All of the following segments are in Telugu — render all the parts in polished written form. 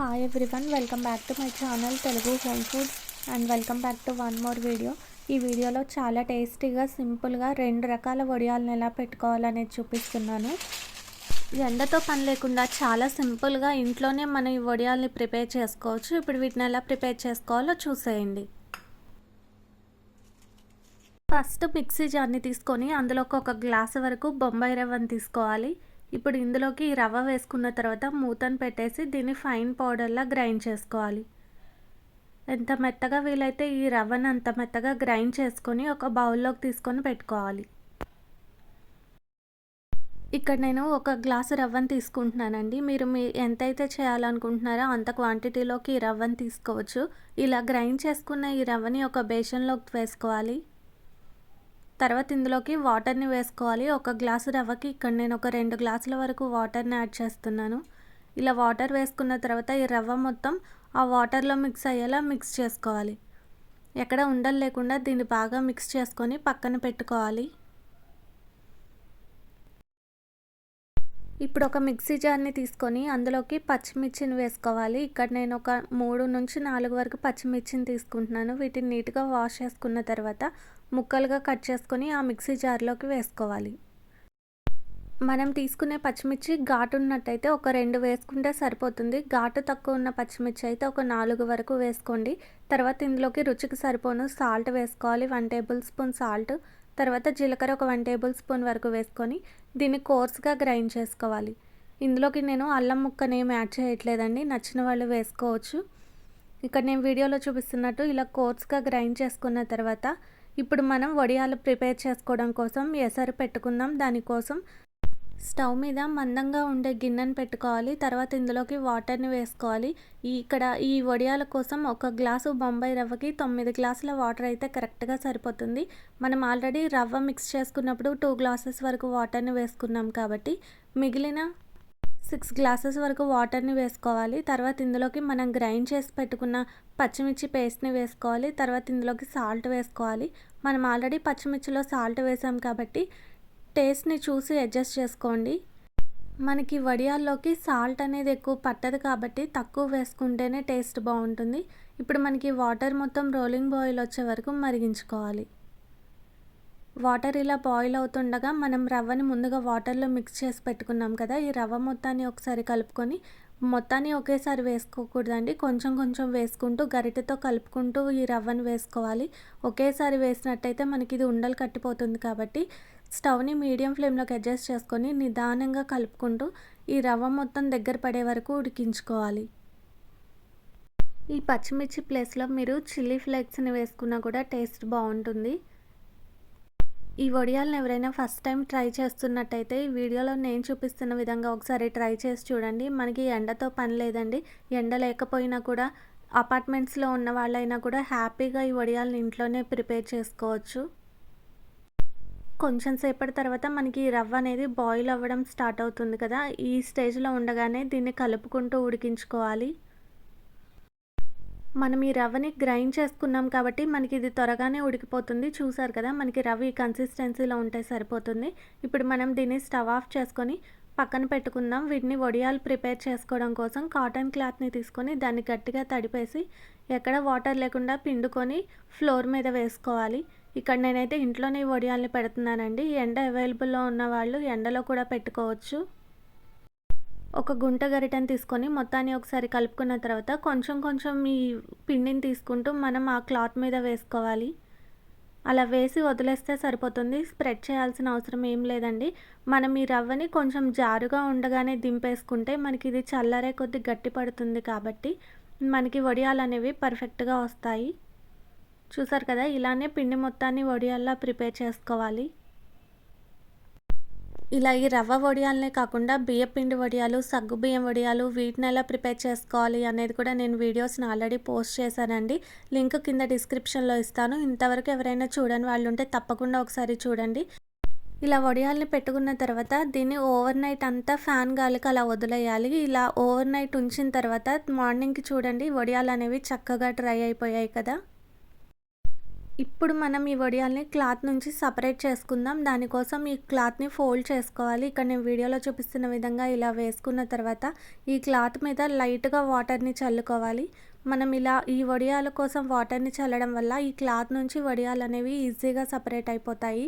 Hi everyone, welcome back to my channel Telugu home foods and welcome back to one more video. ఈ వీడియోలో చాలా టేస్టీగా సింపుల్గా 2 రకాల వడియాలను ఎలా పెట్టుకోవాలనేది చూపిస్తున్నాను. ఎండతో పని లేకుండా చాలా సింపుల్గా ఇంట్లోనే మనం ఈ వడియాల్ని ప్రిపేర్ చేసుకోవచ్చు. ఇప్పుడు వీటిని ఎలా ప్రిపేర్ చేసుకోవాలో చూసేయండి. ఫస్ట్ మిక్సీ జార్ని తీసుకొని అందులోకి 1 గ్లాసు వరకు బొంబాయి రవ్వని తీసుకోవాలి. ఇప్పుడు ఇందులోకి ఈ రవ్వ వేసుకున్న తర్వాత మూతను పెట్టేసి దీన్ని ఫైన్ పౌడర్లా గ్రైండ్ చేసుకోవాలి. ఎంత మెత్తగా వీలైతే ఈ రవ్వను అంత మెత్తగా గ్రైండ్ చేసుకొని ఒక బౌల్లోకి తీసుకొని పెట్టుకోవాలి. ఇక్కడ నేను 1 గ్లాసు రవ్వను తీసుకుంటున్నానండి. మీరు ఎంతైతే చేయాలనుకుంటున్నారో అంత క్వాంటిటీలోకి ఈ రవ్వను తీసుకోవచ్చు. ఇలా గ్రైండ్ చేసుకున్న ఈ రవ్వని ఒక బేషన్లోకి వేసుకోవాలి. తర్వాత ఇందులోకి వాటర్ని వేసుకోవాలి. 1 గ్లాసు రవ్వకి ఇక్కడ నేను ఒక 2 గ్లాసుల వరకు వాటర్ని యాడ్ చేస్తున్నాను. ఇలా వాటర్ వేసుకున్న తర్వాత ఈ రవ్వ మొత్తం ఆ వాటర్లో మిక్స్ అయ్యేలా మిక్స్ చేసుకోవాలి. ఎక్కడ ఉండలు లేకుండా దీన్ని బాగా మిక్స్ చేసుకొని పక్కన పెట్టుకోవాలి. ఇప్పుడు ఒక మిక్సీ జార్ని తీసుకొని అందులోకి పచ్చిమిర్చిని వేసుకోవాలి. ఇక్కడ నేను ఒక 3 నుంచి 4 వరకు పచ్చిమిర్చిని తీసుకుంటున్నాను. వీటిని నీట్గా వాష్ చేసుకున్న తర్వాత ముక్కలుగా కట్ చేసుకొని ఆ మిక్సీ జార్లోకి వేసుకోవాలి. మనం తీసుకునే పచ్చిమిర్చి ఘాటు ఉన్నట్టయితే ఒక 2 వేసుకుంటే సరిపోతుంది. ఘాటు తక్కువ ఉన్న పచ్చిమిర్చి అయితే ఒక 4 వరకు వేసుకోండి. తర్వాత ఇందులోకి రుచికి సరిపోను సాల్ట్ వేసుకోవాలి. 1 టేబుల్ స్పూన్ సాల్ట్, తర్వాత జీలకర్ర ఒక 1 టేబుల్ స్పూన్ వరకు వేసుకొని దీన్ని కోర్స్గా గ్రైండ్ చేసుకోవాలి. ఇందులోకి నేను అల్లం ముక్కని ఏమి యాడ్ చేయట్లేదండి, నచ్చిన వాళ్ళు వేసుకోవచ్చు. ఇక్కడ నేను వీడియోలో చూపిస్తున్నట్టు ఇలా కోర్స్గా గ్రైండ్ చేసుకున్న తర్వాత ఇప్పుడు మనం వడియాలు ప్రిపేర్ చేసుకోవడం కోసం ఎసరు పెట్టుకుందాం. దానికోసం స్టవ్ మీద మందంగా ఉండే గిన్నెను పెట్టుకోవాలి. తర్వాత ఇందులోకి వాటర్ని వేసుకోవాలి. ఇక్కడ ఈ వడియాల కోసం 1 గ్లాసు బొంబాయి రవ్వకి 9 గ్లాసుల వాటర్ అయితే కరెక్ట్గా సరిపోతుంది. మనం ఆల్రెడీ రవ్వ మిక్స్ చేసుకున్నప్పుడు 2 గ్లాసెస్ వరకు వాటర్ని వేసుకున్నాం కాబట్టి మిగిలిన 6 గ్లాసెస్ వరకు వాటర్ని వేసుకోవాలి. తర్వాత ఇందులోకి మనం గ్రైండ్ చేసి పెట్టుకున్న పచ్చిమిర్చి పేస్ట్ని వేసుకోవాలి. తర్వాత ఇందులోకి సాల్ట్ వేసుకోవాలి. మనం ఆల్రెడీ పచ్చిమిర్చిలో సాల్ట్ వేసాం కాబట్టి టేస్ట్ని చూసి అడ్జస్ట్ చేసుకోండి. మనకి వడియాల్లోకి సాల్ట్ అనేది ఎక్కువ పట్టదు కాబట్టి తక్కువ వేసుకుంటేనే టేస్ట్ బాగుంటుంది. ఇప్పుడు మనకి వాటర్ మొత్తం రోలింగ్ బాయిల్ వచ్చే వరకు మరిగించుకోవాలి. వాటర్ ఇలా బాయిల్ అవుతుండగా మనం రవ్వని ముందుగా వాటర్లో మిక్స్ చేసి పెట్టుకున్నాం కదా, ఈ రవ్వ మొత్తాన్ని ఒకసారి కలుపుకొని, మొత్తాన్ని ఒకేసారి వేసుకోకూడదండి, కొంచెం కొంచెం వేసుకుంటూ గరిటెతో కలుపుకుంటూ ఈ రవ్వని వేసుకోవాలి. ఒకేసారి వేసినట్టయితే మనకి ఇది ఉండలు కట్టిపోతుంది కాబట్టి స్టవ్ని మీడియం ఫ్లేమ్లోకి అడ్జస్ట్ చేసుకొని నిదానంగా కలుపుకుంటూ ఈ రవ్వ మొత్తం దగ్గర పడే వరకు ఉడికించుకోవాలి. ఈ పచ్చిమిర్చి ప్లేస్లో మీరు చిల్లీ ఫ్లేక్స్ని వేసుకున్నా కూడా టేస్ట్ బాగుంటుంది. ఈ వడియాలను ఎవరైనా ఫస్ట్ టైం ట్రై చేస్తున్నట్టయితే ఈ వీడియోలో నేను చూపిస్తున్న విధంగా ఒకసారి ట్రై చేసి చూడండి. మనకి ఎండతో పని లేదండి. ఎండ లేకపోయినా కూడా అపార్ట్మెంట్స్లో ఉన్న వాళ్ళైనా కూడా హ్యాపీగా ఈ వడియాలను ఇంట్లోనే ప్రిపేర్ చేసుకోవచ్చు. కొంచెం సేపటి తర్వాత మనకి ఈ రవ్వ అనేది బాయిల్ అవ్వడం స్టార్ట్ అవుతుంది కదా, ఈ స్టేజ్లో ఉండగానే దీన్ని కలుపుకుంటూ ఉడికించుకోవాలి. మనం ఈ రవ్వని గ్రైండ్ చేసుకున్నాం కాబట్టి మనకి ఇది త్వరగానే ఉడికిపోతుంది. చూసారు కదా, మనకి రవ్వ ఈ కన్సిస్టెన్సీలో ఉంటే సరిపోతుంది. ఇప్పుడు మనం దీన్ని స్టవ్ ఆఫ్ చేసుకొని పక్కన పెట్టుకుందాం. వీటిని వడియాలు ప్రిపేర్ చేసుకోవడం కోసం కాటన్ క్లాత్ని తీసుకొని దాన్ని గట్టిగా తడిపేసి ఎక్కడ వాటర్ లేకుండా పిండుకొని ఫ్లోర్ మీద వేసుకోవాలి. ఇక్కడ నేనైతే ఇంట్లోనే వడియాల్ని పెడుతున్నానండి. ఎండ అవైలబుల్లో ఉన్న వాళ్ళు ఎండలో కూడా పెట్టుకోవచ్చు. ఒక గుంట గరిటెని తీసుకొని మొత్తాన్ని ఒకసారి కలుపుకున్న తర్వాత కొంచెం కొంచెం ఈ పిండిని తీసుకుంటూ మనం ఆ క్లాత్ మీద వేసుకోవాలి. అలా వేసి వదిలేస్తే సరిపోతుంది, స్ప్రెడ్ చేయాల్సిన అవసరం ఏం లేదండి. మనం ఈ రవ్వని కొంచెం జారుగా ఉండగానే దింపేసుకుంటే మనకి ఇది చల్లరే కొద్ది గట్టి పడుతుంది కాబట్టి మనకి వడియాలు అనేవి పర్ఫెక్ట్గా వస్తాయి. చూసారు కదా, ఇలానే పిండి మొత్తాన్ని వడియాల్లా ప్రిపేర్ చేసుకోవాలి. ఇలా ఈ రవ్వ వడియాలనే కాకుండా బియ్యపిండి వడియాలు, సగ్గుబియ్యం వడియాలు, వీటిని ఎలా ప్రిపేర్ చేసుకోవాలి అనేది కూడా నేను వీడియోస్ని ఆల్రెడీ పోస్ట్ చేశానండి. లింక్ కింద డిస్క్రిప్షన్లో ఇస్తాను. ఇంతవరకు ఎవరైనా చూడని వాళ్ళు ఉంటే తప్పకుండా ఒకసారి చూడండి. ఇలా వడియాల్ని పెట్టుకున్న తర్వాత దీన్ని ఓవర్ నైట్ అంతా ఫ్యాన్ గాలికి అలా వదిలేయాలి. ఇలా ఓవర్ నైట్ ఉంచిన తర్వాత మార్నింగ్కి చూడండి వడియాలు అనేవి చక్కగా డ్రై అయిపోయాయి కదా. ఇప్పుడు మనం ఈ వడియాల్ని క్లాత్ నుంచి సపరేట్ చేసుకుందాం. దానికోసం ఈ క్లాత్‌ని ఫోల్డ్ చేసుకోవాలి. ఇక్కడ నేను వీడియోలో చూపిస్తున్న విధంగా ఇలా వేసుకున్న తర్వాత ఈ క్లాత్ మీద లైట్‌గా వాటర్‌ని చల్లుకోవాలి. మనం ఇలా ఈ వడియాల కోసం వాటర్‌ని చల్లడం వల్ల ఈ క్లాత్ నుంచి వడియాలనేవి ఈజీగా సపరేట్ అయిపోతాయి.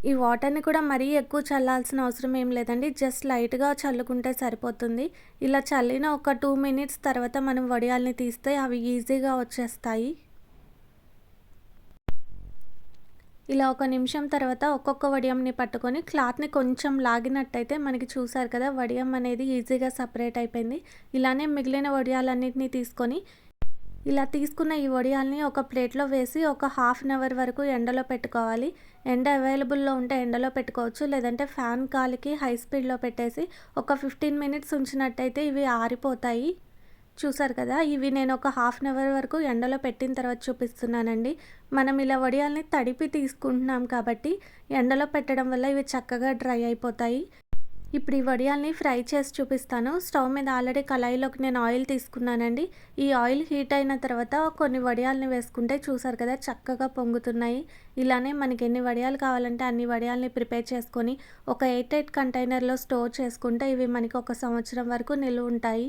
ఈ వాటర్‌ని కూడా మరీ ఎక్కువ చల్లాల్సిన అవసరం ఏం లేదండి. జస్ట్ లైట్‌గా చల్లుకుంటే సరిపోతుంది. ఇలా చల్లిన ఒక 2 మినిట్స్ తర్వాత మనం వడియాల్ని తీస్తే అవి ఈజీగా వచ్చేస్తాయి. ఇలా ఒక నిమిషం తర్వాత ఒక్కొక్క వడియంని పట్టుకొని క్లాత్‌ని కొంచెం లాగినట్టయితే మనకి చూసారు కదా వడియం అనేది ఈజీగా సపరేట్ అయిపోయింది. ఇలానే మిగిలిన వడియాలన్నిటిని తీసుకొని ఇలా తీసుకున్న ఈ వడియాల్ని ఒక ప్లేట్లో వేసి ఒక హాఫ్ అన్ అవర్ వరకు ఎండలో పెట్టుకోవాలి. ఎండ అవైలబుల్లో ఉంటే ఎండలో పెట్టుకోవచ్చు. లేదంటే ఫ్యాన్ గాలికి హై స్పీడ్లో పెట్టేసి ఒక 15 మినిట్స్ ఉంచినట్టయితే ఇవి ఆరిపోతాయి. చూసారు కదా ఇవి నేను ఒక హాఫ్ అన్ అవర్ వరకు ఎండలో పెట్టిన తర్వాత చూపిస్తున్నానండి. మనం ఇలా వడియాల్ని తడిపి తీసుకుంటున్నాం కాబట్టి ఎండలో పెట్టడం వల్ల ఇవి చక్కగా డ్రై అయిపోతాయి. ఇప్పుడు ఈ వడియాల్ని ఫ్రై చేసి చూపిస్తాను. స్టవ్ మీద ఆల్రెడీ కళాయిలోకి నేను ఆయిల్ తీసుకున్నానండి. ఈ ఆయిల్ హీట్ అయిన తర్వాత కొన్ని వడియాల్ని వేసుకుంటే చూసారు కదా చక్కగా పొంగుతున్నాయి. ఇలానే మనకి ఎన్ని వడియాలు కావాలంటే అన్ని వడియాల్ని ప్రిపేర్ చేసుకొని ఒక ఎయిర్ టైట్ కంటైనర్లో స్టోర్ చేసుకుంటే ఇవి మనకి 1 సంవత్సరం వరకు నిలువ ఉంటాయి.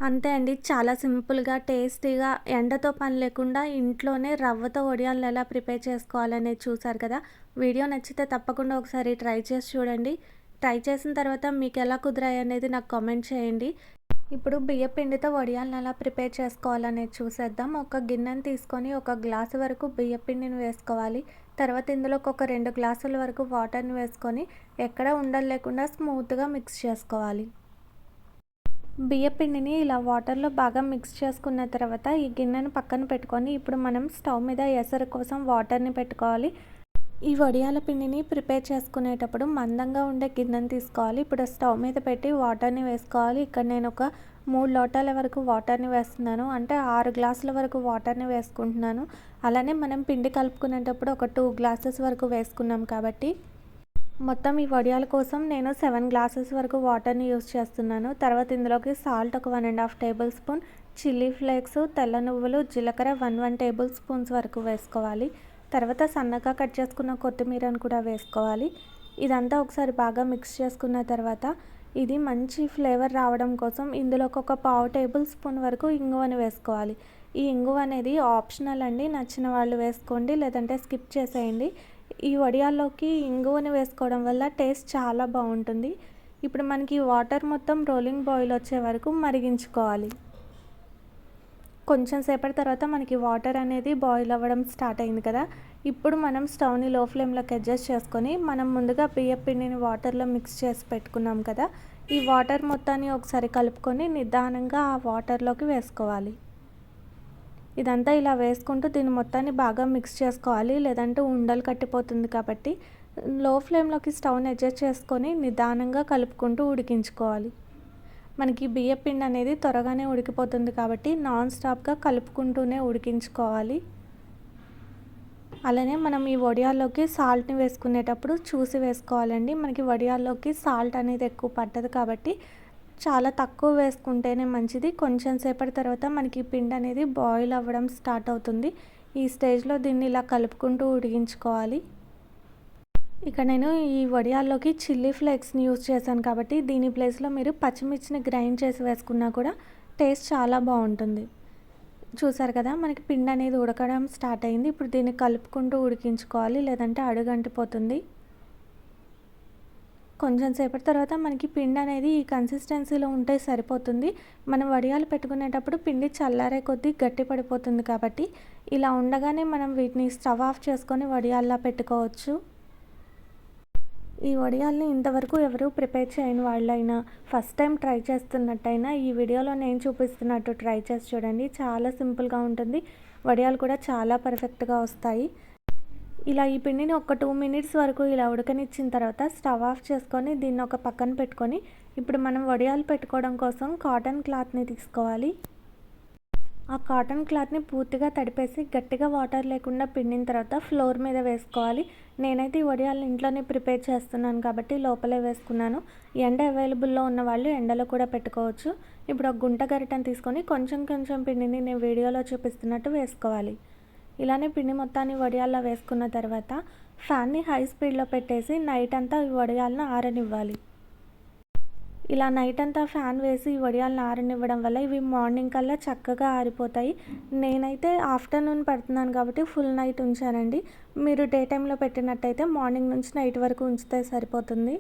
అంతే అండి. చాలా సింపుల్‌గా, టేస్టీగా ఎండతో పని లేకుండా ఇంట్లోనే రవ్వతో వడియాలను ఎలా ప్రిపేర్ చేసుకోవాలనేది చూసారు కదా! వీడియో నచ్చితే తప్పకుండా ఒకసారి ట్రై చేసి చూడండి. ట్రై చేసిన తర్వాత మీకు ఎలా కుదిరాయి అనేది నాకు కామెంట్ చేయండి. ఇప్పుడు బియ్యపిండితో వడియాలను ఎలా ప్రిపేర్ చేసుకోవాలనేది చూసేద్దాం. ఒక గిన్నెని తీసుకొని ఒక గ్లాసు వరకు బియ్యపిండిని వేసుకోవాలి. తర్వాత ఇందులోకి ఒక 2 గ్లాసుల వరకు వాటర్‌ని వేసుకొని ఎక్కడ ఉండలు లేకుండా స్మూత్‌గా మిక్స్ చేసుకోవాలి. బియ్యపిండిని ఇలా వాటర్లో బాగా మిక్స్ చేసుకున్న తర్వాత ఈ గిన్నెను పక్కన పెట్టుకొని ఇప్పుడు మనం స్టవ్ మీద ఎసరు కోసం వాటర్ని పెట్టుకోవాలి. ఈ వడియాల పిండిని ప్రిపేర్ చేసుకునేటప్పుడు మందంగా ఉండే గిన్నెను తీసుకోవాలి. ఇప్పుడు స్టవ్ మీద పెట్టి వాటర్ని వేసుకోవాలి. ఇక్కడ నేను ఒక 3 లోటాల వరకు వాటర్ని వేస్తున్నాను. అంటే 6 గ్లాసుల వరకు వాటర్ని వేసుకుంటున్నాను. అలానే మనం పిండి కలుపుకునేటప్పుడు ఒక 2 గ్లాసెస్ వరకు వేసుకున్నాం కాబట్టి మొత్తం ఈ వడియాల కోసం నేను 7 గ్లాసెస్ వరకు వాటర్ని యూస్ చేస్తున్నాను. తర్వాత ఇందులోకి సాల్ట్ ఒక 1.5 టేబుల్ స్పూన్, చిల్లీ ఫ్లేక్స్, తెల్ల నువ్వులు, జీలకర్ర 1 టేబుల్ స్పూన్స్ వరకు వేసుకోవాలి. తర్వాత సన్నగా కట్ చేసుకున్న కొత్తిమీరను కూడా వేసుకోవాలి. ఇదంతా ఒకసారి బాగా మిక్స్ చేసుకున్న తర్వాత ఇది మంచి ఫ్లేవర్ రావడం కోసం ఇందులోకి ఒక 1/2 టేబుల్ స్పూన్ వరకు ఇంగువని వేసుకోవాలి. ఈ ఇంగువ అనేది ఆప్షనల్ అండి. నచ్చిన వాళ్ళు వేసుకోండి, లేదంటే స్కిప్ చేసేయండి. ఈ వడియాల్లోకి ఇంగువని వేసుకోవడం వల్ల టేస్ట్ చాలా బాగుంటుంది. ఇప్పుడు మనకి వాటర్ మొత్తం రోలింగ్ బాయిల్ వచ్చే వరకు మరిగించుకోవాలి. కొంచెం సేపటి తర్వాత మనకి వాటర్ అనేది బాయిల్ అవ్వడం స్టార్ట్ అయింది కదా! ఇప్పుడు మనం స్టవ్ని లో ఫ్లేమ్లోకి అడ్జస్ట్ చేసుకొని మనం ముందుగా బియ్యం పిండిని వాటర్లో మిక్స్ చేసి పెట్టుకున్నాం కదా! ఈ వాటర్ మొత్తాన్ని ఒకసారి కలుపుకొని నిదానంగా ఆ వాటర్లోకి వేసుకోవాలి. ఇదంతా ఇలా వేసుకుంటూ దీన్ని మొత్తాన్ని బాగా మిక్స్ చేసుకోవాలి. లేదంటే ఉండలు కట్టిపోతుంది కాబట్టి లో ఫ్లేమ్లోకి స్టవ్ని అడ్జస్ట్ చేసుకొని నిదానంగా కలుపుకుంటూ ఉడికించుకోవాలి. మనకి బియ్యం పిండి అనేది త్వరగానే ఉడికిపోతుంది కాబట్టి నాన్ స్టాప్గా కలుపుకుంటూనే ఉడికించుకోవాలి. అలానే మనం ఈ వడియాల్లోకి సాల్ట్ని వేసుకునేటప్పుడు చూసి వేసుకోవాలండి. మనకి వడియాల్లోకి సాల్ట్ అనేది ఎక్కువ పట్టదు కాబట్టి చాలా తక్కువ వేసుకుంటేనే మంచిది. కొంచెం సేపటి తర్వాత మనకి పిండి అనేది బాయిల్ అవ్వడం స్టార్ట్ అవుతుంది. ఈ స్టేజ్లో దీన్ని ఇలా కలుపుకుంటూ ఉడికించుకోవాలి. ఇక నేను ఈ వడియాల్లోకి చిల్లీ ఫ్లేక్స్ని యూజ్ చేశాను కాబట్టి దీని ప్లేస్లో మీరు పచ్చిమిర్చిని గ్రైండ్ చేసి వేసుకున్నా కూడా టేస్ట్ చాలా బాగుంటుంది. చూసారు కదా మనకి పిండి అనేది ఉడకడం స్టార్ట్ అయింది. ఇప్పుడు దీన్ని కలుపుకుంటూ ఉడికించుకోవాలి, లేదంటే అడుగంటిపోతుంది. కొంచెం సేపటి తర్వాత మనకి పిండి అనేది ఈ కన్సిస్టెన్సీలో ఉంటే సరిపోతుంది. మనం వడియాలు పెట్టుకునేటప్పుడు పిండి చల్లారే కొద్దీ గట్టి పడిపోతుంది కాబట్టి ఇలా ఉండగానే మనం వీటిని స్టవ్ ఆఫ్ చేసుకొని వడియాల్లా పెట్టుకోవచ్చు. ఈ వడియాల్ని ఇంతవరకు ఎవరు ప్రిపేర్ చేయని వాళ్ళైనా ఫస్ట్ టైం ట్రై చేస్తున్నట్టయినా ఈ వీడియోలో నేను చూపిస్తున్నట్టు ట్రై చేసి చూడండి. చాలా సింపుల్గా ఉంటుంది. వడియాలు కూడా చాలా పర్ఫెక్ట్గా వస్తాయి. ఇలా ఈ పిండిని ఒక 2 మినిట్స్ వరకు ఇలా ఉడకనిచ్చిన తర్వాత స్టవ్ ఆఫ్ చేసుకొని దీన్ని ఒక పక్కన పెట్టుకొని ఇప్పుడు మనం వడియాలు పెట్టుకోవడం కోసం కాటన్ క్లాత్ని తీసుకోవాలి. ఆ కాటన్ క్లాత్ని పూర్తిగా తడిపేసి గట్టిగా వాటర్ లేకుండా పిండిన తర్వాత ఫ్లోర్ మీద వేసుకోవాలి. నేనైతే ఈ వడియాలను ఇంట్లోనే ప్రిపేర్ చేస్తున్నాను కాబట్టి లోపలే వేసుకున్నాను. ఎండ అవైలబుల్లో ఉన్న వాళ్ళు ఎండలో కూడా పెట్టుకోవచ్చు. ఇప్పుడు ఒక గుంట గరిటెను తీసుకొని కొంచెం కొంచెం పిండిని నేను వీడియోలో చూపిస్తున్నట్టు వేసుకోవాలి. ఇలానే పిండి మొత్తాన్ని వడియాల్లో వేసుకున్న తర్వాత ఫ్యాన్ని హై స్పీడ్లో పెట్టేసి నైట్ అంతా ఈ వడియాలను ఆరనివ్వాలి. ఇలా నైట్ అంతా ఫ్యాన్ వేసి ఈ వడియాలను ఆరనివ్వడం వల్ల ఇవి మార్నింగ్ కల్లా చక్కగా ఆరిపోతాయి. నేనైతే ఆఫ్టర్నూన్ పెడుతున్నాను కాబట్టి ఫుల్ నైట్ ఉంచానండి. మీరు డే టైంలో పెట్టినట్టయితే మార్నింగ్ నుంచి నైట్ వరకు ఉంచితే సరిపోతుంది.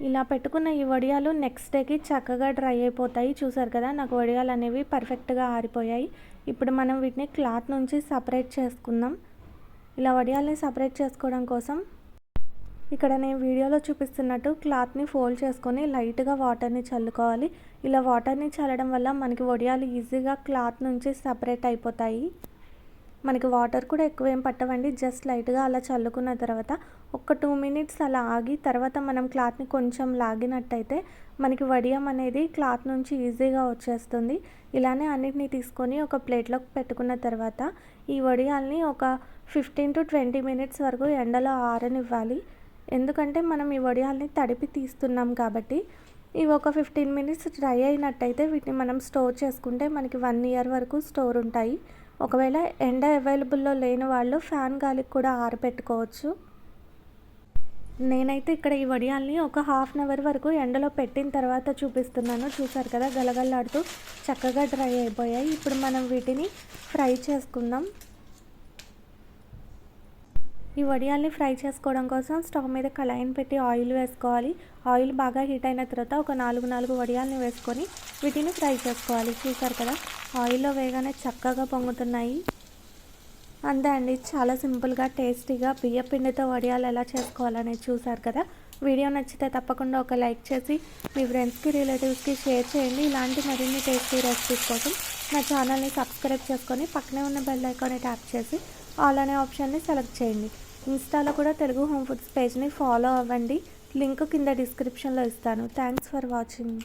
ఇలా పెట్టుకున్న ఈ వడియాలు నెక్స్ట్ డేకి చక్కగా డ్రై అయిపోతాయి. చూసారు కదా, నాకు వడియాలు అనేవి పర్ఫెక్ట్గా ఆరిపోయాయి. ఇప్పుడు మనం వీటిని క్లాత్ నుంచి సపరేట్ చేసుకుందాం. ఇలా వడియాల్ని సపరేట్ చేసుకోవడం కోసం ఇక్కడ నేను వీడియోలో చూపిస్తున్నట్టు క్లాత్ని ఫోల్డ్ చేసుకొని లైట్గా వాటర్ని చల్లుకోవాలి. ఇలా వాటర్ని చల్లడం వల్ల మనకి వడియాలు ఈజీగా క్లాత్ నుంచి సపరేట్ అయిపోతాయి. మనకి వాటర్ కూడా ఎక్కువ ఏం పట్టవండి. జస్ట్ లైట్గా అలా చల్లుకున్న తర్వాత ఒక 2 మినిట్స్ అలా ఆగి తర్వాత మనం క్లాత్ని కొంచెం లాగినట్టయితే మనకి వడియం అనేది క్లాత్ నుంచి ఈజీగా వచ్చేస్తుంది. ఇలానే అన్నిటిని తీసుకొని ఒక ప్లేట్లోకి పెట్టుకున్న తర్వాత ఈ వడియాల్ని ఒక 15 to 20 మినిట్స్ వరకు ఎండలో ఆరనివ్వాలి. ఎందుకంటే మనం ఈ వడియాల్ని తడిపి తీస్తున్నాం కాబట్టి ఇవి ఒక 15 మినిట్స్ డ్రై అయినట్టయితే వీటిని మనం స్టోర్ చేసుకుంటే మనకి 1 ఇయర్ వరకు స్టోర్ ఉంటాయి. ఒకవేళ ఎండ అవైలబుల్లో లేని వాళ్ళు ఫ్యాన్ గాలికి కూడా ఆరబెట్టుకోవచ్చు. నేనైతే ఇక్కడ ఈ వడియాల్ని ఒక హాఫ్ అన్ అవర్ వరకు ఎండలో పెట్టిన తర్వాత చూపిస్తున్నాను. చూసారు కదా, గలగల్లాడుతూ చక్కగా డ్రై అయిపోయాయి. ఇప్పుడు మనం వీటిని ఫ్రై చేసుకుందాం. ఈ వడియాల్ని ఫ్రై చేసుకోవడం కోసం స్టవ్ మీద కళాయిని పెట్టి ఆయిల్ వేసుకోవాలి. ఆయిల్ బాగా హీట్ అయిన తర్వాత ఒక 4 వడియాల్ని వేసుకొని వీటిని ఫ్రై చేసుకోవాలి. చూసారు కదా, ఆయిల్లో వేగానే చక్కగా పొంగుతున్నాయి. అంతే అండి, చాలా సింపుల్గా టేస్టీగా బియ్య పిండితో వడియాలు ఎలా చేసుకోవాలనేది చూసారు కదా. వీడియో నచ్చితే తప్పకుండా ఒక లైక్ చేసి మీ ఫ్రెండ్స్కి రిలేటివ్స్కి షేర్ చేయండి. ఇలాంటి మరిన్ని టేస్టీ రెసిపీస్ కోసం నా ఛానల్ని సబ్స్క్రైబ్ చేసుకొని పక్కనే ఉన్న బెల్ ఐకాన్ని ట్యాప్ చేసి ఆల్ అనే ఆప్షన్ని సెలెక్ట్ చేయండి. ఇన్స్టాలో కూడా తెలుగు హోమ్ ఫుడ్స్ పేజ్ని ఫాలో అవ్వండి. లింక్ కింద డిస్క్రిప్షన్లో ఇస్తాను. Thanks for watching.